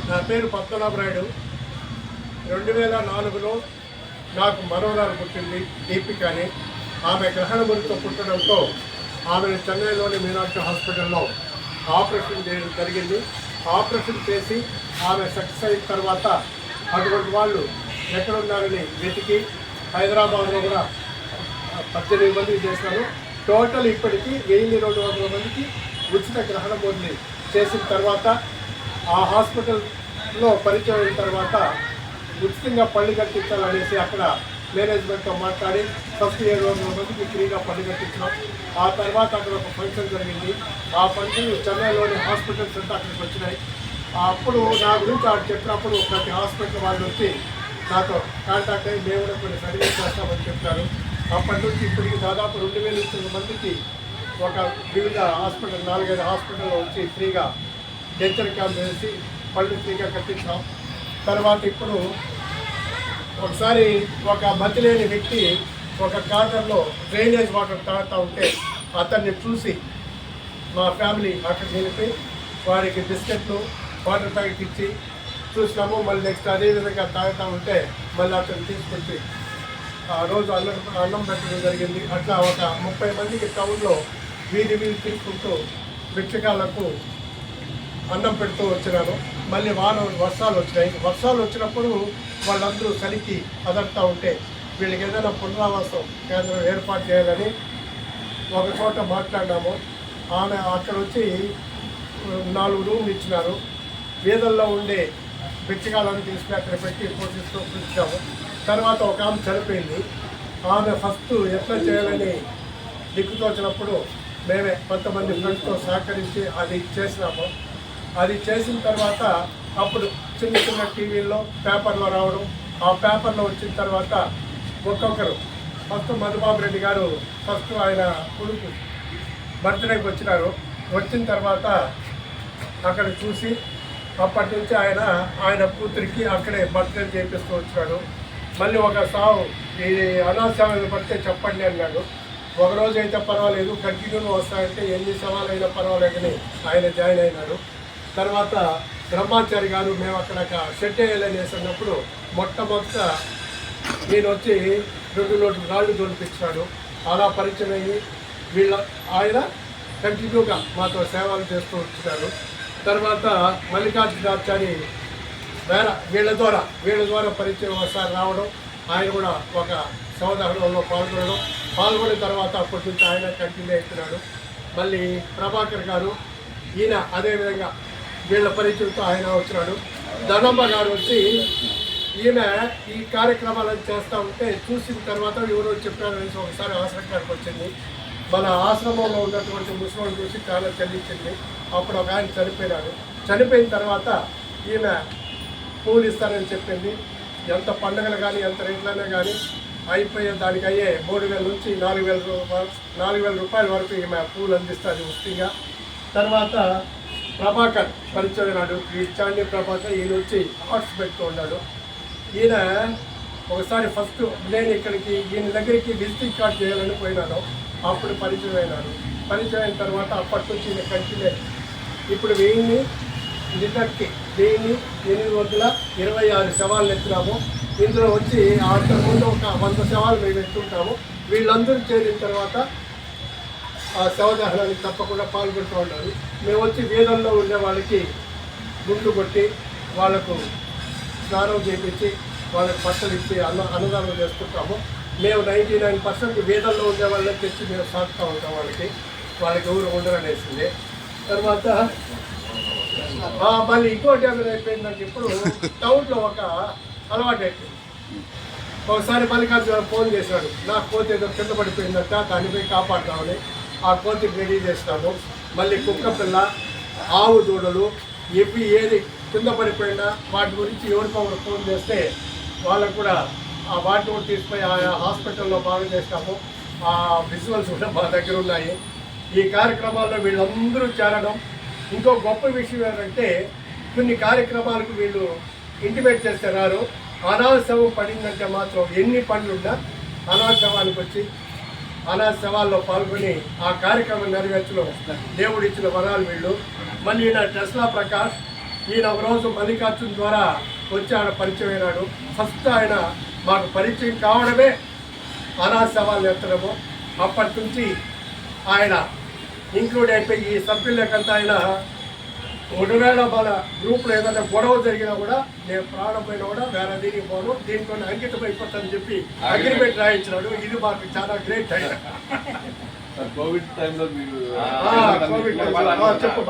నా పేరు పద్మనాభరాయుడు. 2004లో నాకు మనవరాలు పుట్టింది, దీపిక అని. ఆమె గ్రహణ మురితో పుట్టడంతో ఆమెను చెన్నైలోని మీనాక్షి హాస్పిటల్లో ఆపరేషన్ చేయడం జరిగింది. ఆపరేషన్ చేసి ఆమె సక్సెస్ అయిన తర్వాత అటువంటి వాళ్ళు ఎక్కడున్నారని వెతికి హైదరాబాద్లో కూడా 18 మందికి చేశాను. టోటల్ ఇప్పటికీ 1200 మందికి ఉచిత గ్రహణ బోర్డుని చేసిన తర్వాత ఆ హాస్పిటల్లో పరిచయం అయిన తర్వాత ఉచితంగా పళ్ళు కట్టించాలనేసి అక్కడ మేనేజ్మెంట్తో మాట్లాడి ఫస్ట్ 700 మందికి ఫ్రీగా పళ్ళు కట్టించాం. ఆ తర్వాత అక్కడ ఒక ఫంక్షన్ జరిగింది. ఆ ఫంక్షన్ చెన్నైలోని హాస్పిటల్స్ అంతా అక్కడికి వచ్చినాయి. అప్పుడు నా గురించి ఆడు చెప్పినప్పుడు ప్రతి హాస్పిటల్ వాళ్ళు వచ్చి నాతో కాంటాక్ట్ అయ్యి మేము కూడా కొన్ని సర్వీస్ చేస్తామని చెప్పారు. అప్పటి నుంచి ఇప్పటికి దాదాపు 2000 మందికి ఒక వివిధ హాస్పిటల్ 4-5 హాస్పిటల్లో వచ్చి ఫ్రీగా డెంటల్ క్యాంప్ వేసి పళ్ళు ఫ్రీగా కట్టించాం. తర్వాత ఇప్పుడు ఒకసారి ఒక మతి లేని వ్యక్తి ఒక కాటన్లో డ్రైనేజ్ వాటర్ తాగుతూ ఉంటే అతన్ని చూసి మా ఫ్యామిలీ అక్కడికి వెళ్ళిపోయి వారికి బిస్కెట్లు వాటర్ ప్యాకెట్ ఇచ్చి చూసినాము. మళ్ళీ నెక్స్ట్ అదేవిధంగా తాగుతూ ఉంటే మళ్ళీ అతను తీసుకొచ్చి ఆ రోజు అన్నం పెట్టడం జరిగింది. అట్లా ఒక 30 మందికి టౌన్లో వీధి తిరుగుకుంటూ భిక్షకాలకు అన్నం పెడుతూ వచ్చినాను. మళ్ళీ వర్షాలు వచ్చినాయి. వర్షాలు వచ్చినప్పుడు వాళ్ళందరూ కలికి అదడుతూ ఉంటే వీళ్ళకి ఏదైనా పునరావాసం కేంద్రం ఏర్పాటు చేయాలని ఒక చోట మాట్లాడినాము. ఆమె అక్కడ వచ్చి 4 రూమ్లు ఇచ్చినారు. వీధల్లో ఉండే భిక్షకాలను తీసుకుని అక్కడ పెట్టి పోషిస్తూ పిలిచాము. తర్వాత ఒక ఆమె చనిపోయింది. ఆమె ఫస్ట్ ఎట్లా చేయాలని దిక్కుతోచినప్పుడు మేమే కొంతమంది ఫ్రెండ్స్తో సహకరించి అది చేసినాము. అది చేసిన తర్వాత అప్పుడు చిన్న చిన్న టీవీల్లో పేపర్లో రావడం, ఆ పేపర్లో వచ్చిన తర్వాత ఒక్కొక్కరు ఫస్ట్ మధుబాబు రెడ్డి గారు ఫస్ట్ ఆయన కొడుకు బర్త్డేకి వచ్చినారు. వచ్చిన తర్వాత అక్కడ చూసి అప్పటి నుంచి ఆయన కూతురికి అక్కడే బర్త్డే చేపిస్తూ వచ్చినాడు. మళ్ళీ ఒక సావు ఈ అనాథసేవలు పడితే చెప్పండి అన్నాడు. ఒకరోజు అయితే పర్వాలేదు, కంటిన్యూగా వస్తాయంటే ఎన్ని సవాలైనా పర్వాలేదని ఆయన జాయిన్ అయినాడు. తర్వాత బ్రహ్మాచారి గారు మేము అక్కడ షెడ్ వేయాలని వేసినప్పుడు మొట్టమొదట నేను వచ్చి 2 లోట్లు రాళ్ళు తోలిపించాడు. అలా పరిచయం అయ్యి ఆయన కంటిన్యూగా మాతో సేవలు చేస్తూ వచ్చినారు. తర్వాత మల్లికార్జునాచారి వీళ్ళ ద్వారా పరిచయం ఒకసారి రావడం, ఆయన కూడా ఒక సమాధానంలో పాల్గొన్న తర్వాత అప్పటి నుంచి ఆయన కంటిన్యూ అవుతున్నాడు. మళ్ళీ ప్రభాకర్ గారు ఈయన అదేవిధంగా వీళ్ళ పరిచయంతో ఆయన వచ్చినాడు. ధనమ్మ గారు వచ్చి ఈయన ఈ కార్యక్రమాలను చేస్తూ ఉంటే చూసిన తర్వాత ఎవరో చెప్పారనేసి ఒకసారి ఆశ్రమం గారికి వచ్చింది. మన ఆశ్రమంలో ఉన్నటువంటి ముస్లింలు చూసి చాలా చెల్లించింది. అప్పుడు ఒక ఆయన చనిపోయినాడు. చనిపోయిన తర్వాత ఈయన పూలు ఇస్తారని చెప్పింది. ఎంత పండుగలు కానీ ఎంత రేట్లైనా కానీ అయిపోయే దానికి అయ్యే 3000 నుంచి 4000 రూపాయల వరకు ఈమె పూలు అందిస్తుంది ఉచితంగా. తర్వాత ప్రభాకర్ పరిచయం అయినాడు. ఈ చాండి ప్రభాకర్ ఈయన వచ్చి ఆర్ట్స్ పెడుతూ ఉన్నాడు. ఈయన ఒకసారి ఫస్ట్ నేను ఇక్కడికి ఈయన దగ్గరికి విజిటింగ్ కార్డ్ చేయాలని పోయినాను. అప్పుడు పరిచయం అయినాడు. పరిచయం అయిన తర్వాత అప్పటి నుంచి ఈయన కంటిన్యూ. ఇప్పుడు నిన్నటికి 1826 శవాలు ఎత్తున్నాము. ఇందులో వచ్చి అంతకుముందు ఒక 100 శవాలు మేము ఎత్తుంటాము. వీళ్ళందరూ చేరిన తర్వాత ఆ శవదహనానికి తప్పకుండా పాల్గొంటూ ఉంటారు. మేము వచ్చి వీధంలో ఉండే వాళ్ళకి గుండు కొట్టి వాళ్లకు స్నానం చేయించి వాళ్ళకి బట్టలు ఇచ్చి అన్నదానం చేసుకుంటాము. మేము 99% వీధంలో ఉండే వాళ్ళని తెచ్చి మేము సాగుతూ ఉంటాం. వాళ్ళకి ఎవరు ఉండరనేసింది. తర్వాత మళ్ళీ ఇంకోటి ఏమైనా అయిపోయిందంటే ఇప్పుడు టౌన్లో ఒక అలవాటు అయిపోయింది. ఒకసారి మల్లికార్జున ఫోన్ చేశాడు, నా కోతి ఏదో కింద పడిపోయిందంట, దాన్ని పోయి కాపాడుతామని ఆ కోతికి రెడీ చేస్తాము. మళ్ళీ కుక్క పిల్ల, ఆవు దూడలు ఏది కింద పడిపోయినా వాటి గురించి ఎవరికొకరు ఫోన్ చేస్తే వాళ్ళకు కూడా ఆ వాటిని కూడా తీసుకుపోయి ఆ హాస్పిటల్లో బాగా చేస్తాము. ఆ విజువల్స్ కూడా మా దగ్గర ఉన్నాయి. ఈ కార్యక్రమాల్లో వీళ్ళందరూ చేరడం. ఇంకో గొప్ప విషయం ఏంటంటే కొన్ని కార్యక్రమాలకు వీళ్ళు ఇంటిమేట్ చేస్తే రారు. అనాథ శవం పడిందంటే మాత్రం ఎన్ని పనులున్నా అనాథ శవానికి వచ్చి అనాథ శవాల్లో పాల్గొని ఆ కార్యక్రమం నెరవేర్చడం దేవుడు ఇచ్చిన వరాలు వీళ్ళు. మళ్ళీ నా టెస్లా ప్రకాష్ ఈయన ఒకరోజు మల్లికార్జున్ ద్వారా వచ్చి ఆయన పరిచయం అయినాడు. ఫస్ట్ ఆయన మాకు పరిచయం కావడమే అనాథ సవాళ్ళు ఎత్తడము. అప్పటి నుంచి ఆయన ఇంక్లూడ్ అయిపోయి ఈ సభ్యులకంతా ఆయన ఒకవేళ మన గ్రూప్లో ఏదైనా గొడవ జరిగినా కూడా నేను ప్రాణం పోయినా కూడా వేరే దీనికి పోను, దీంట్లో అంకితం అయిపోతానని చెప్పి అగ్రిమెంట్ రాయించినాడు. ఇది మాకు చాలా గ్రేట్ టైం. కోవిడ్ టైంలో మీరు కోవిడ్ చెప్పు.